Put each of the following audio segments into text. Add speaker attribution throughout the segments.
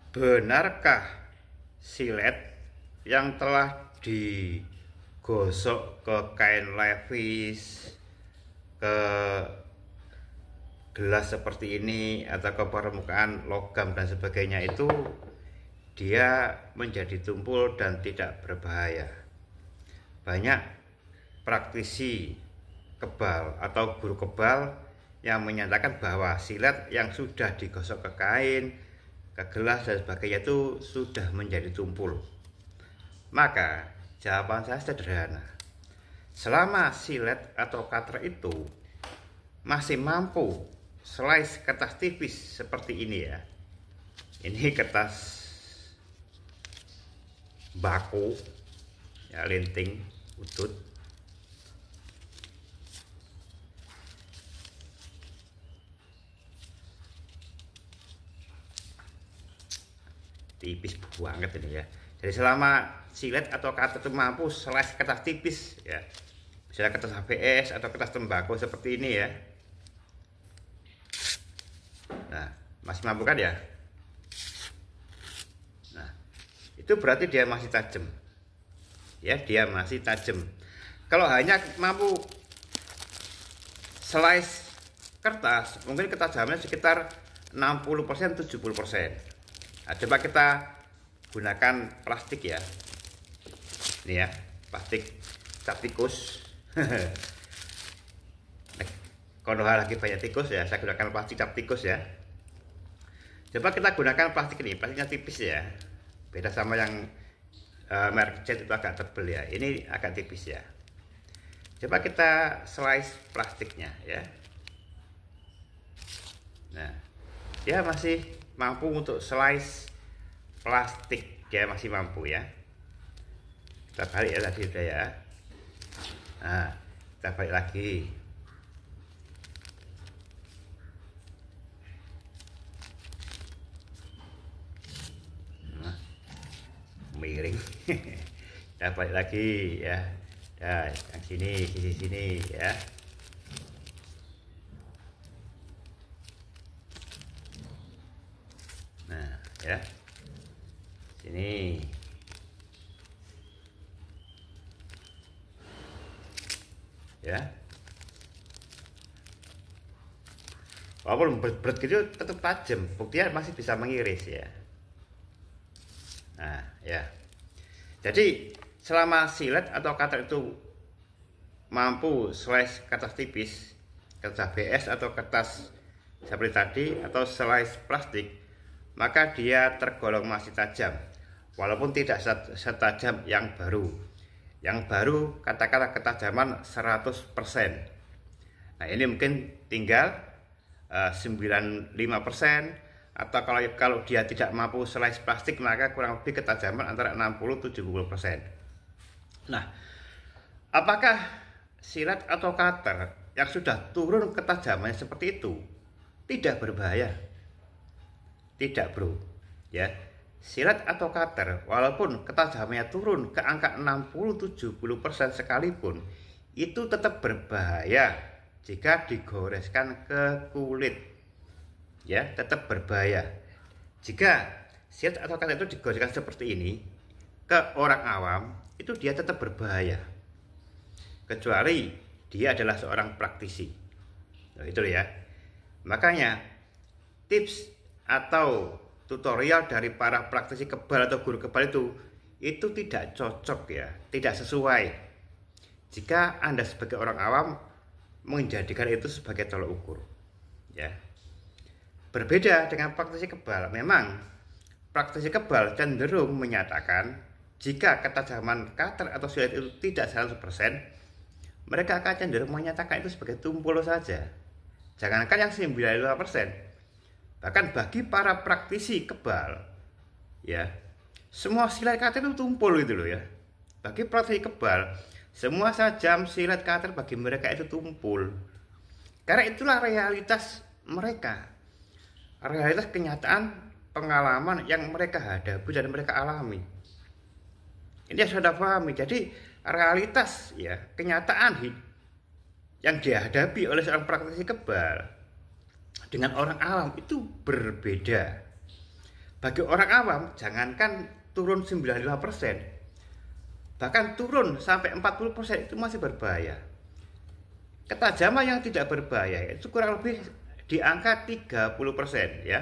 Speaker 1: Benarkah silet yang telah digosok ke kain levis, ke gelas seperti ini, atau ke permukaan logam dan sebagainya itu dia menjadi tumpul dan tidak berbahaya? Banyak praktisi kebal atau guru kebal yang menyatakan bahwa silet yang sudah digosok ke kain, ke gelas dan sebagainya itu sudah menjadi tumpul. Maka jawaban saya sederhana. Selama silet atau cutter itu masih mampu slice kertas tipis seperti ini ya. Ini kertas baku ya, linting utut. Tipis banget ini ya. Jadi selama silet atau cutter itu mampu slice kertas tipis ya, misalnya kertas HVS atau kertas tembakau seperti ini ya. Nah, masih mampu kan ya? Nah, itu berarti dia masih tajam. Ya, dia masih tajam. Kalau hanya mampu slice kertas, mungkin ketajamannya sekitar 60% 70%. Nah, coba kita gunakan plastik ya. Ini ya, plastik cap tikus. Konoha lagi banyak tikus ya, saya gunakan plastik cap tikus ya. Coba kita gunakan plastik ini, plastiknya tipis ya. Beda sama yang merek cat itu agak tebal ya. Ini agak tipis ya. Coba kita slice plastiknya ya. Nah, dia masih mampu untuk slice plastik, dia masih mampu ya. Kita balik ya tadi udah ya. Nah, kita balik lagi. Nah, miring. Kita balik lagi ya. Nah, yang sini, sisi sini ya. Nah, ya. Sini. Ya. Walaupun berat gitu tetap tajam, buktinya masih bisa mengiris ya. Nah, ya. Jadi selama silet atau cutter itu mampu slice kertas tipis, kertas ABS atau kertas seperti tadi, atau slice plastik, maka dia tergolong masih tajam, walaupun tidak setajam yang baru. Yang baru katakanlah ketajaman 100%. Nah, ini mungkin tinggal 95%, atau kalau dia tidak mampu slice plastik maka kurang lebih ketajaman antara 60-70%. Nah, apakah silet atau cutter yang sudah turun ketajamannya seperti itu tidak berbahaya? Tidak, bro. Ya, silet atau cutter walaupun ketajamannya turun ke angka 60-70% sekalipun, itu tetap berbahaya jika digoreskan ke kulit. Ya, tetap berbahaya. Jika silet atau cutter itu digoreskan seperti ini ke orang awam, itu dia tetap berbahaya. Kecuali dia adalah seorang praktisi. Nah, itu ya. Makanya tips atau tutorial dari para praktisi kebal atau guru kebal itu tidak cocok ya, tidak sesuai jika Anda sebagai orang awam menjadikan itu sebagai tolak ukur ya. Berbeda dengan praktisi kebal, memang praktisi kebal cenderung menyatakan jika ketajaman cutter atau silet itu tidak 100%, mereka akan cenderung menyatakan itu sebagai tumpul saja. Jangankan yang 95%, bahkan bagi para praktisi kebal ya, semua silet cutter itu tumpul gitu loh ya. Bagi praktisi kebal, semua sajam silet cutter bagi mereka itu tumpul. Karena itulah realitas mereka, realitas kenyataan pengalaman yang mereka hadapi dan mereka alami. Ini sudah pahami. Jadi realitas ya, kenyataan yang dihadapi oleh seorang praktisi kebal dengan orang awam itu berbeda. bagi orang awam jangankan turun 95%, bahkan turun sampai 40% itu masih berbahaya. Ketajaman yang tidak berbahaya itu kurang lebih di angka 30% ya.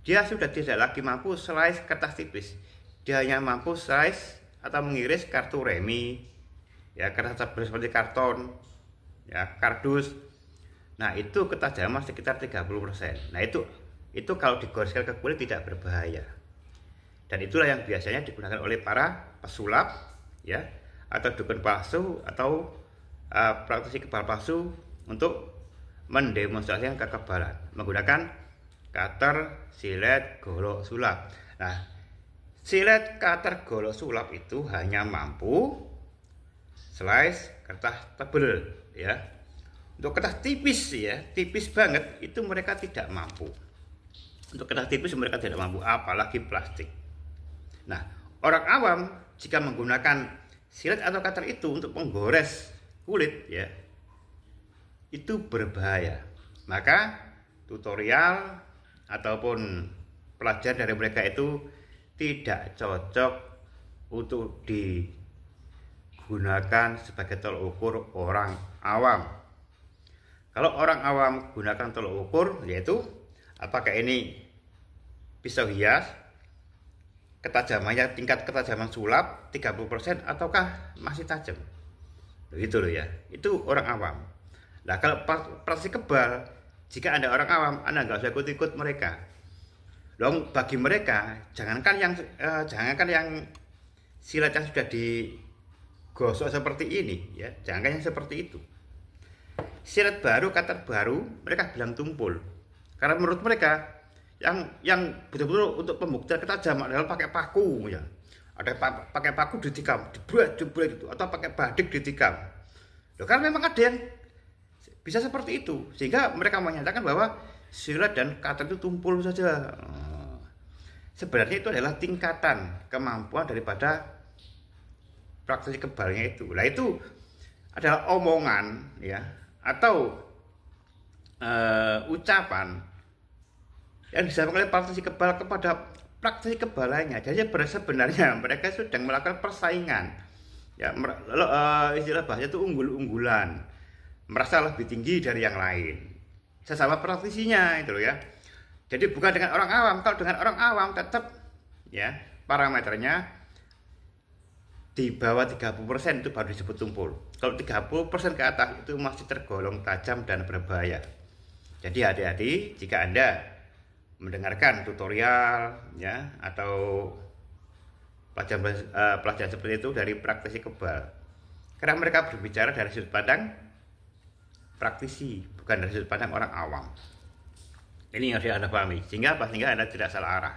Speaker 1: Dia sudah tidak lagi mampu slice kertas tipis. Dia hanya mampu slice atau mengiris kartu remi, ya kertas tebal seperti karton, ya kardus. Nah itu ketajaman sekitar 30%. Nah itu kalau digoreskan ke kulit tidak berbahaya. Dan itulah yang biasanya digunakan oleh para pesulap, ya, atau dukun palsu atau praktisi kebal palsu untuk mendemonstrasikan kekebalan menggunakan cutter, silet, golok, sulap. Nah, silet, cutter, golok, sulap itu hanya mampu slice kertas tebal, ya. Untuk kertas tipis, ya, tipis banget itu mereka tidak mampu. Untuk kertas tipis mereka tidak mampu, apalagi plastik. Nah, orang awam jika menggunakan silet atau cutter itu untuk menggores kulit, ya, itu berbahaya. Maka tutorial ataupun pelajaran dari mereka itu tidak cocok untuk digunakan sebagai tolok ukur orang awam. Kalau orang awam gunakan tolok ukur, yaitu apakah ini pisau hias, ketajamannya tingkat ketajaman sulap 30% ataukah masih tajam. Begitu loh ya. Itu orang awam. Nah, kalau praktisi kebal, jika Anda orang awam, Anda nggak usah ikut-ikut mereka. Dong, bagi mereka, jangankan yang silat yang sudah digosok seperti ini, ya, jangankan yang seperti itu. Silat baru, cutter baru, mereka bilang tumpul. Karena menurut mereka, yang betul-betul untuk pembuktian ketajaman adalah pakai paku, ya. Ada pakai paku ditikam, jebret gitu, atau pakai badik ditikam. Loh, karena memang ada yang bisa seperti itu, sehingga mereka menyatakan bahwa silet dan cutter itu tumpul saja. Sebenarnya itu adalah tingkatan kemampuan daripada praktisi kebalnya itu. Nah, itu adalah omongan, ya, atau ucapan yang disampaikan oleh praktisi kebal kepada praktisi kebal lainnya. Jadi sebenarnya mereka sedang melakukan persaingan, ya, istilah bahasa itu unggul-unggulan, merasa lebih tinggi dari yang lain sesama praktisinya itu loh ya. Jadi bukan dengan orang awam. Kalau dengan orang awam tetap, ya, parameternya di bawah 30% itu baru disebut tumpul. Kalau 30% ke atas itu masih tergolong tajam dan berbahaya. Jadi hati-hati jika Anda mendengarkan tutorial, ya, atau pelajaran seperti itu dari praktisi kebal. Karena mereka berbicara dari sudut pandang praktisi, bukan dari sudut pandang orang awam. Ini yang harus Anda pahami, sehingga Anda tidak salah arah,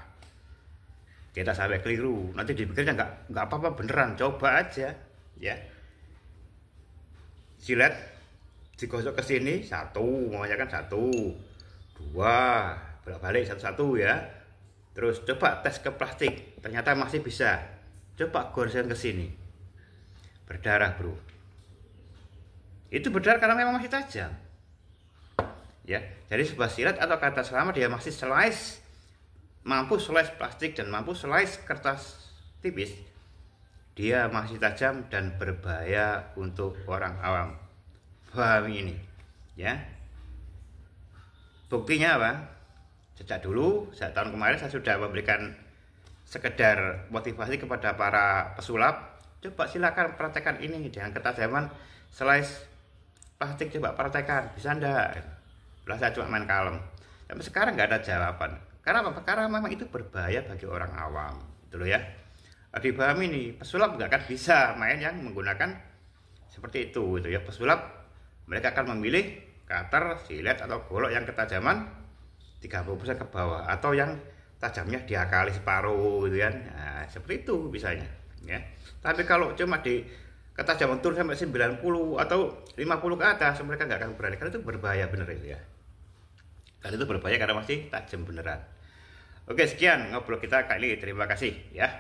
Speaker 1: tidak sampai keliru. Nanti dipikirnya nggak apa-apa, beneran, coba aja, ya. Silet digosok ke sini, satu, maunya kan 1, 2, bolak-balik satu-satu, ya. Terus coba tes ke plastik, ternyata masih bisa. Coba goreskan ke sini, berdarah, bro. Itu berdarah karena memang masih tajam, ya. Jadi sebuah silet atau cutter selama dia masih slice, mampu slice plastik dan mampu slice kertas tipis, dia masih tajam dan berbahaya untuk orang awam. Pahami ini, ya. Buktinya apa? Sejak dulu, sejak tahun kemarin saya sudah memberikan sekedar motivasi kepada para pesulap. Coba silakan praktekkan ini dengan ketajaman slice plastik, coba praktekkan, bisa enggak? Lah saya cuma main kalem. Tapi sekarang nggak ada jawaban. Karena apa? Karena memang itu berbahaya bagi orang awam. Itu loh ya. Dipahami nih, pesulap nggak akan bisa main yang menggunakan seperti itu, ya. Pesulap mereka akan memilih cutter, silet atau golok yang ketajaman 30% ke bawah atau yang tajamnya diakali separuh, gitu kan. Nah, seperti itu bisanya, ya. Tapi kalau cuma di ketajaman turun sampai 90 atau 50 ke atas, mereka nggak akan berani, karena itu berbahaya bener itu, ya. Karena itu berbahaya karena masih tajam beneran. Oke, sekian ngobrol kita kali ini. Terima kasih, ya.